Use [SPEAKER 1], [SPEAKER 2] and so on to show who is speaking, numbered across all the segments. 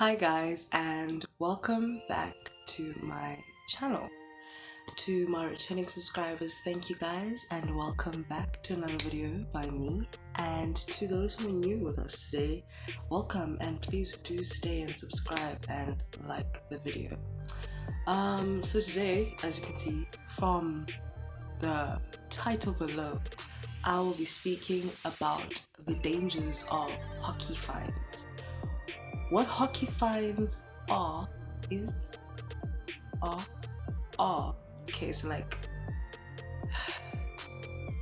[SPEAKER 1] Hi guys, and welcome back to my channel. To my returning subscribers, thank you guys and welcome back to another video by me. And to those who are new with us today, welcome and please do stay and subscribe and like the video. So today, as you can see from the title below, I will be speaking about the dangers of hockey fines. What hockey fines are is are. Okay, so like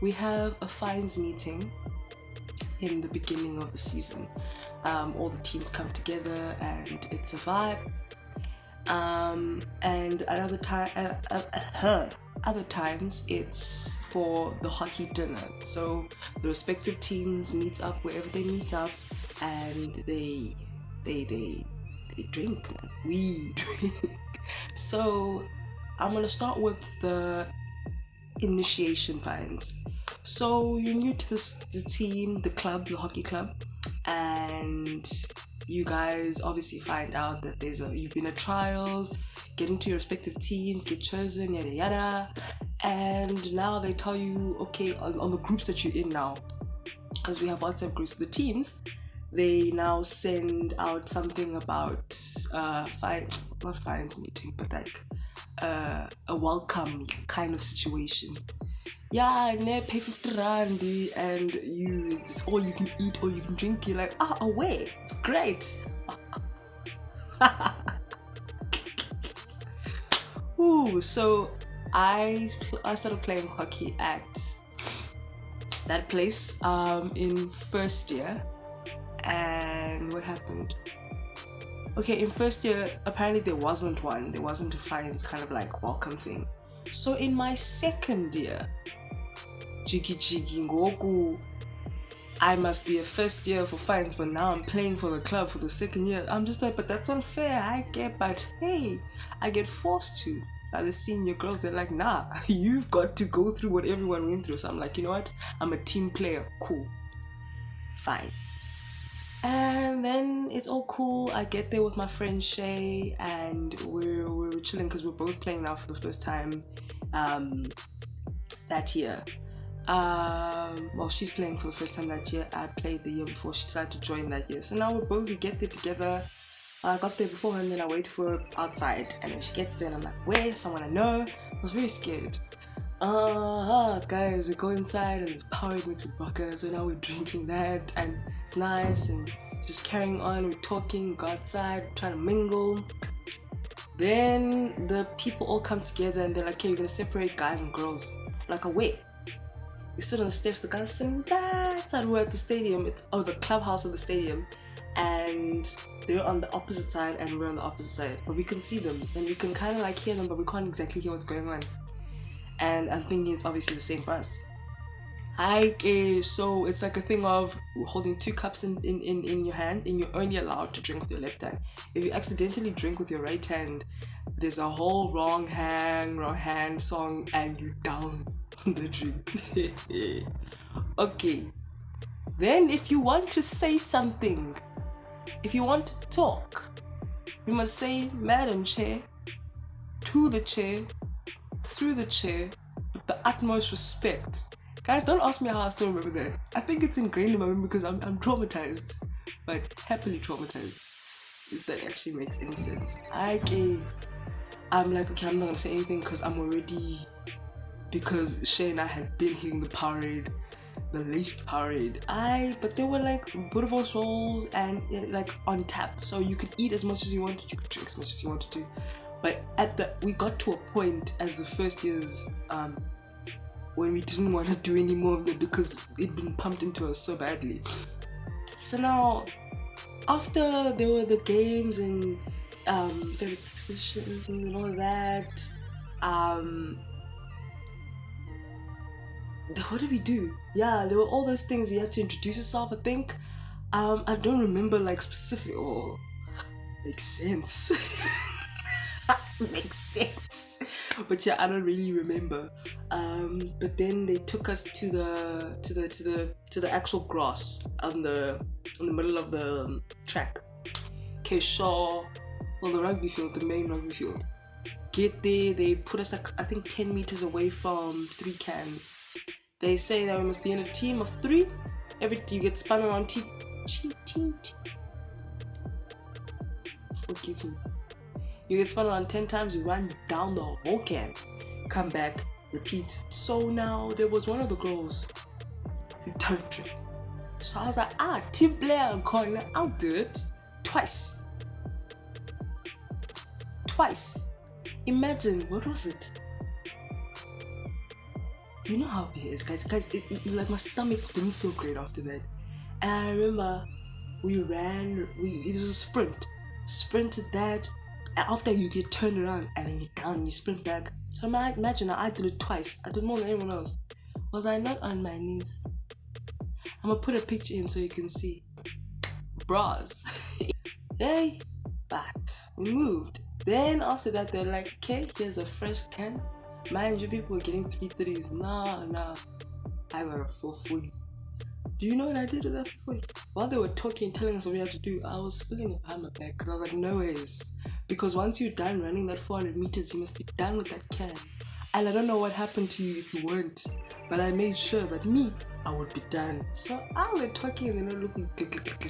[SPEAKER 1] we have a fines meeting in the beginning of the season. All the teams come together and it's a vibe. And other times it's for the hockey dinner. So the respective teams meet up wherever they meet up, and they drink, man. We drink. So I'm gonna start with the initiation fines. So you're new to the team, the club, your hockey club, and you guys obviously find out that you've been at trials, get into your respective teams, get chosen, yada yada, and now they tell you, okay, on the groups that you're in now, because we have WhatsApp groups of the teams, they now send out something about fines, not fines meeting, but like a welcome kind of situation. Yeah, ne pay 50 rand and it's all you can eat or you can drink. You're like, away, it's great. Ooh, so I started playing hockey at that place in first year. And what happened? Okay, in first year, apparently there wasn't a fines kind of like welcome thing. So in my second year, jiggy ngoku, I must be a first year for fines, but now I'm playing for the club for the second year. I'm just like, but that's unfair, I get, but hey, I get forced to by the senior girls. They're like, nah, you've got to go through what everyone went through. So I'm like, you know what? I'm a team player, cool, fine. And then it's all cool. I get there with my friend Shay, and we're chilling because we're both playing now for the first time that year. Well, she's playing for the first time that year. I played the year before. She decided to join that year. So now we get there together. I got there before her, and then I waited for her outside, and then she gets there and I'm like, where? Someone I know? I was very scared. Guys, we go inside and it's Powerade mixed with vodka, so now we're drinking that and it's nice and just carrying on, we're talking, go outside, trying to mingle. Then the people all come together and they're like, okay, you're gonna separate guys and girls. Like, wait. We sit on the steps, the guys are sitting that side, we're at the stadium, the clubhouse of the stadium, and they're on the opposite side and we're on the opposite side, but we can see them and we can kind of like hear them, but we can't exactly hear what's going on. And I'm thinking it's obviously the same for us. So it's like a thing of holding two cups in your hand, and you're only allowed to drink with your left hand. If you accidentally drink with your right hand, there's a whole wrong hand song and you down the drink. Okay. Then if you want to say something, if you want to talk, you must say Madam Chair, to the chair, through the chair, with the utmost respect. Guys, don't ask me how I still remember that. I think it's ingrained in my memory because I'm traumatized, but happily traumatized, if that actually makes any sense. I'm like, okay, I'm not gonna say anything because Shay and I had been hitting the Powerade, the laced Powerade. But they were like beautiful souls and like on tap, so you could eat as much as you wanted, you could drink as much as you wanted to. But we got to a point as the first years when we didn't want to do any more of it because it'd been pumped into us so badly. So now, after there were the games and favorite expositions and all that, what did we do? Yeah, there were all those things. You had to introduce yourself, I think. I don't remember like specific. Oh, makes sense. Makes sense. But yeah, I don't really remember. But then they took us to the actual grass on the in the middle of the track. Keshaw, well, the rugby field, the main rugby field. Get there, they put us like, I think 10 meters away from 3 cans. They say that we must be in a team of 3. You get spun around forgive me. You get spun around 10 times, you run down the whole can. Come back, repeat. So now there was one of the girls who don't drink. So I was like, team player corner, I'll do it. Twice. Imagine, what was it? You know how it is, guys. Like my stomach didn't feel great after that. And I remember we ran, it was a sprint. Sprinted that, and after you get turned around and then you're down and you sprint back. So imagine I did it twice. I did more than anyone else. Was I not on my knees? I'm gonna put a picture in so you can see. Bras. Hey, but we moved. Then after that, they're like, okay, here's a fresh can. Mind you, people were getting 3 threes. Nah. I got a 440. Do you know what I did with that 440? While they were talking, telling us what we had to do, I was spilling it behind my back because I was like, no ways. Because once you're done running that 400 meters, you must be done with that can. And I don't know what happened to you if you weren't, but I made sure that I would be done. So I was talking and then I looking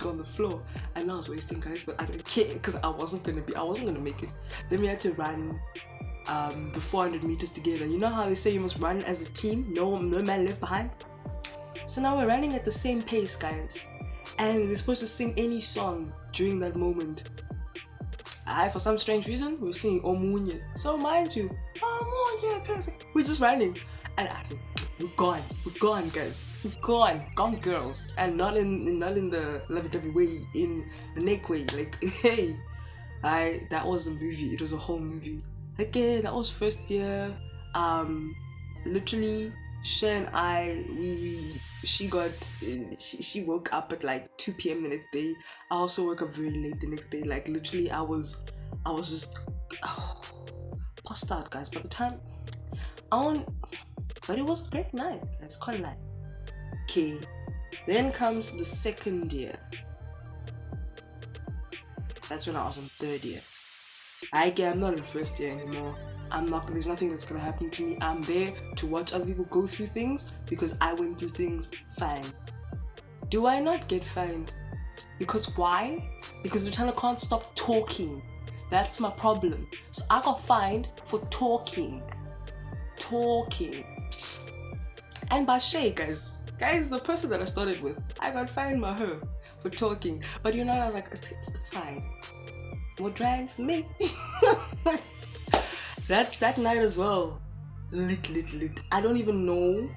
[SPEAKER 1] on the floor, and I was wasting guys, but I don't care because I wasn't gonna make it. Then we had to run the 400 meters together. You know how they say you must run as a team, no man left behind? So now we're running at the same pace, guys, and we were supposed to sing any song during that moment. For some strange reason, we were singing Omunye. So mind you, Omunye, we're just running, and I said, we're gone, guys, gone girls, and not in the lovey-dovey way, in the neck way. Like, hey, that was a movie. It was a whole movie. Okay, that was first year. Literally, Shay and I, she woke up at like 2 p.m. the next day. I also woke up very late the next day. Like literally, I was just passed out, guys. By the time but it was a great night, guys. Can't lie. Okay, then comes the second year. That's when I was in 3rd year. I'm not in 1st year anymore. There's nothing that's gonna happen to me. I'm there to watch other people go through things because I went through things fine. Do I not get fined? Because why? Because the channel can't stop talking. That's my problem. So I got fined for talking. And by Shay, guys, the person that I started with, I got fined by her for talking. But you know, I was like, it's fine. What drags me? That's that night as well. Lit. I don't even know.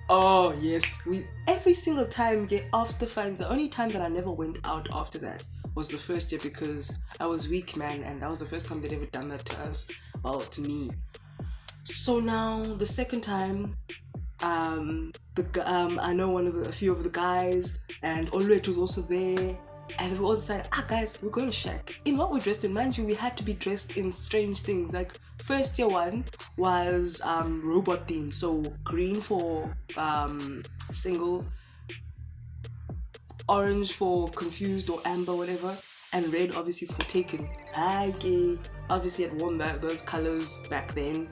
[SPEAKER 1] Oh yes, every single time get after finds. The only time that I never went out after that was the 1st year because I was weak, man, and that was the first time they'd ever done that to us. Well, to me. So now the second time, I know a few of the guys, and Oluet was also there. And we all decided, guys, we're going to Shack. In what we're dressed in, mind you, we had to be dressed in strange things. Like, 1st year one was robot themed. So, green for single, orange for confused or amber, whatever, and red obviously for taken. Obviously had worn those colors back then.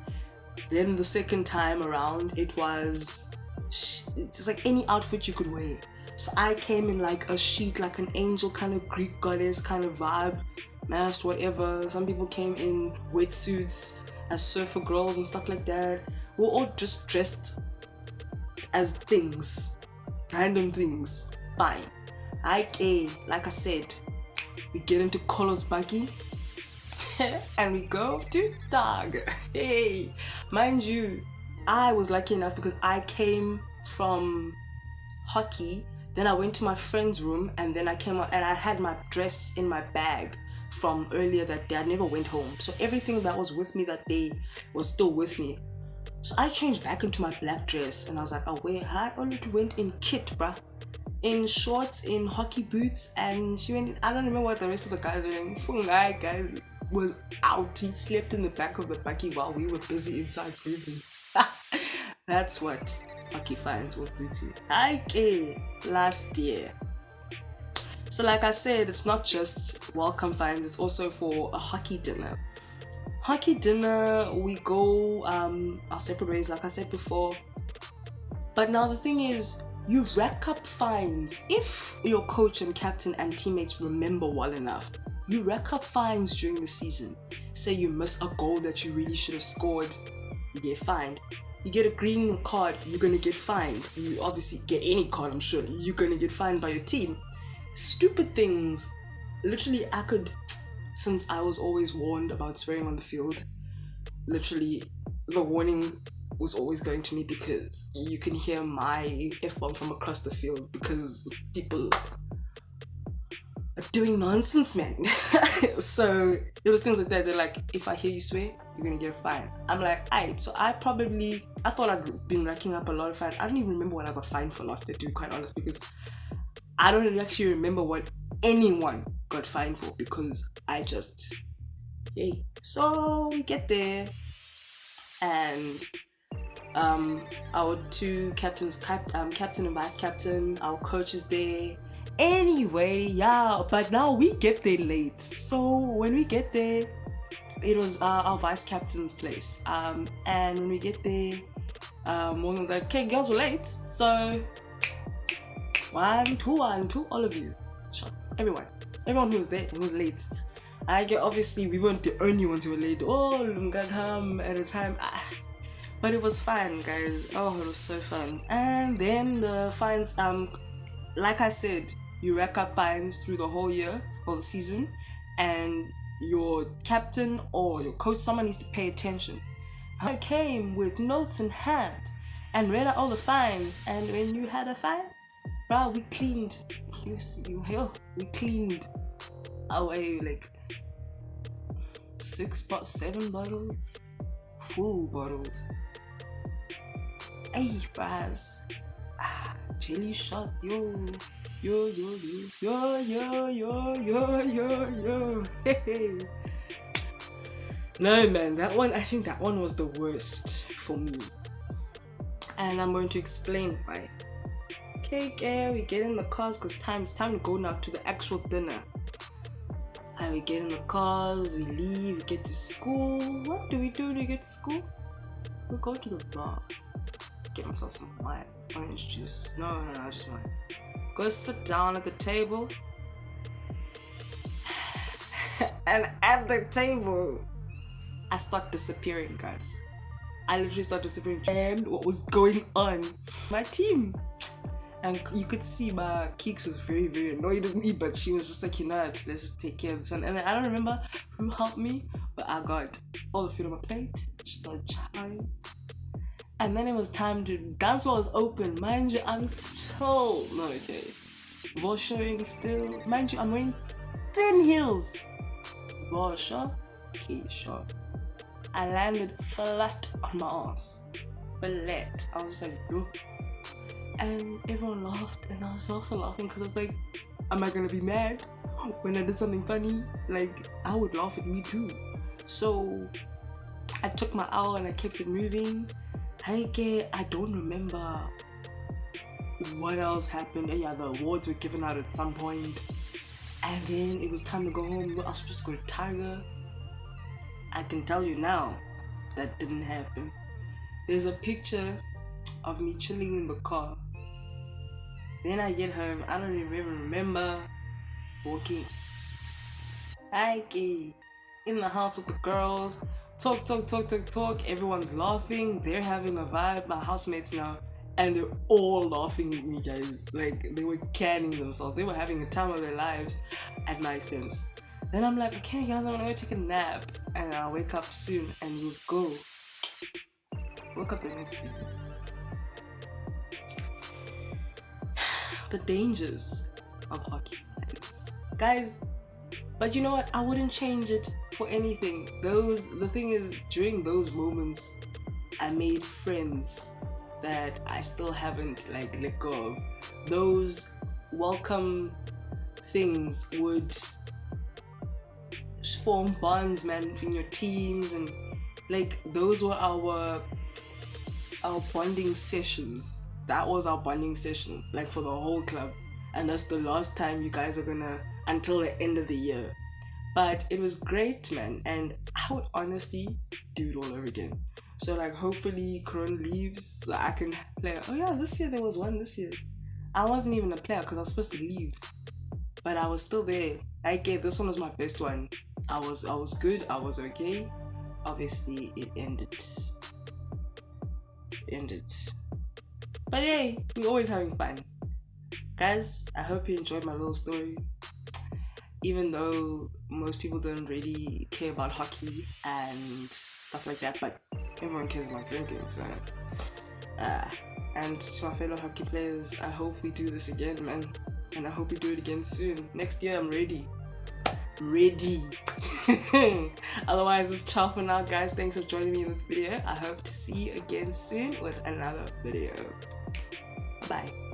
[SPEAKER 1] Then the second time around, it was just like any outfit you could wear. So I came in like a sheet, like an angel kind of Greek goddess kind of vibe, masked, whatever. Some people came in wetsuits as surfer girls and stuff like that. We're all just dressed as things, random things. Fine. Like I said, we get into Kolo's buggy and we go to Dog. Hey, mind you, I was lucky enough because I came from hockey. Then I went to my friend's room and then I came out and I had my dress in my bag from earlier that day. I never went home. So everything that was with me that day was still with me. So I changed back into my black dress and I was like, oh wait, I only went in kit, bruh. In shorts, in hockey boots, and she went, I don't remember what the rest of the guys were doing. Fungai guys was out. He slept in the back of the buggy while we were busy inside grooving. That's what hockey fans will do to you. Okay, last year. So like I said, it's not just welcome fines, it's also for a hockey dinner. Hockey dinner, we go our separate ways, like I said before. But now the thing is, you rack up fines. If your coach and captain and teammates remember well enough, you rack up fines during the season. Say you miss a goal that you really should have scored, you get fined. You get a green card, you're gonna get fined. You obviously get any card, I'm sure, you're gonna get fined by your team. Stupid things. Literally, since I was always warned about swearing on the field, literally, the warning was always going to me because you can hear my F-bomb from across the field because people are doing nonsense, man. So there was things like that. They're like, if I hear you swear, you're gonna get a fine. I'm like, aight. So I thought I'd been racking up a lot of fines. I don't even remember what I got fined for last year, to be quite honest, because I don't actually remember what anyone got fined for because I just, yay. So we get there and our two captains, captain and vice captain, our coach is there. Anyway, yeah, but now we get there late. So when we get there, it was our vice captain's place. And when we get there, one was like, okay, girls, we're late. So 1, 2, all of you, shots, everyone who was there, who was late. Obviously we weren't the only ones who were late. Oh, come at a time. But it was fun, guys. Oh, it was so fun. And then the fines, like I said, you rack up fines through the whole year or the season, and your captain or your coach, someone needs to pay attention. I came with notes in hand and read out all the fines, and when you had a fine, bro, we cleaned. We cleaned away like 7 bottles, full bottles. Hey, bras. Jelly shots, yo. Hey. No, man, I think that one was the worst for me. And I'm going to explain why. Okay, we get in the cars because it's time to go now to the actual dinner. And we get in the cars, we leave, we get to school. What do we do when we get to school? We go to the bar. Get myself some wine, orange juice. No, just wine. Go sit down at the table. And at the table, I start disappearing, guys. I literally start disappearing. And what was going on? My team. And you could see my Keeks was very, very annoyed with me, but she was just like, you know what, let's just take care of this one. And then I don't remember who helped me, but I got all the food on my plate. I just started chatting. And then it was time to dance floor was open. Mind you, I'm still voice showing still. Mind you, I'm wearing thin heels. Voice Keisha. I landed flat on my ass. Flat. I was like, yo. And everyone laughed, and I was also laughing because I was like, am I gonna be mad when I did something funny? Like, I would laugh at me too. So I took my hour and I kept it moving. I don't remember what else happened. Yeah, the awards were given out at some point. And then it was time to go home. I was supposed to go to Tiger. I can tell you now, that didn't happen. There's a picture of me chilling in the car. Then I get home, I don't even remember walking. In the house with the girls, talk. Everyone's laughing, they're having a vibe. My housemates now, and they're all laughing at me, guys. Like, they were canning themselves. They were having a time of their lives at my expense. Then I'm like, okay, guys, I'm gonna go take a nap, and I'll wake up soon, and we'll go. Woke up the next day. The dangers of hockey fights, guys. But you know what? I wouldn't change it for anything. The thing is, during those moments, I made friends that I still haven't let go of. Those welcome things would form bonds, man, in your teams, and those were our bonding sessions. That was our bonding session, for the whole club. and that's the last time you guys are gonna, until the end of the year. But it was great, man, and I would honestly do it all over again. So like, hopefully Corona leaves so I can play. Oh yeah, this year there was one this year. I wasn't even a player because I was supposed to leave, but I was still there. This one was my best one. I was good. I was okay. Obviously, it ended. But hey, we're always having fun, guys. I hope you enjoyed my little story. Even though most people don't really care about hockey and stuff like that, but everyone cares about drinking. So, and to my fellow hockey players, I hope we do this again, man. And I hope we do it again soon. Next year, I'm ready. Otherwise, it's ciao for now, guys. Thanks for joining me in this video. I hope to see you again soon with another video. Bye.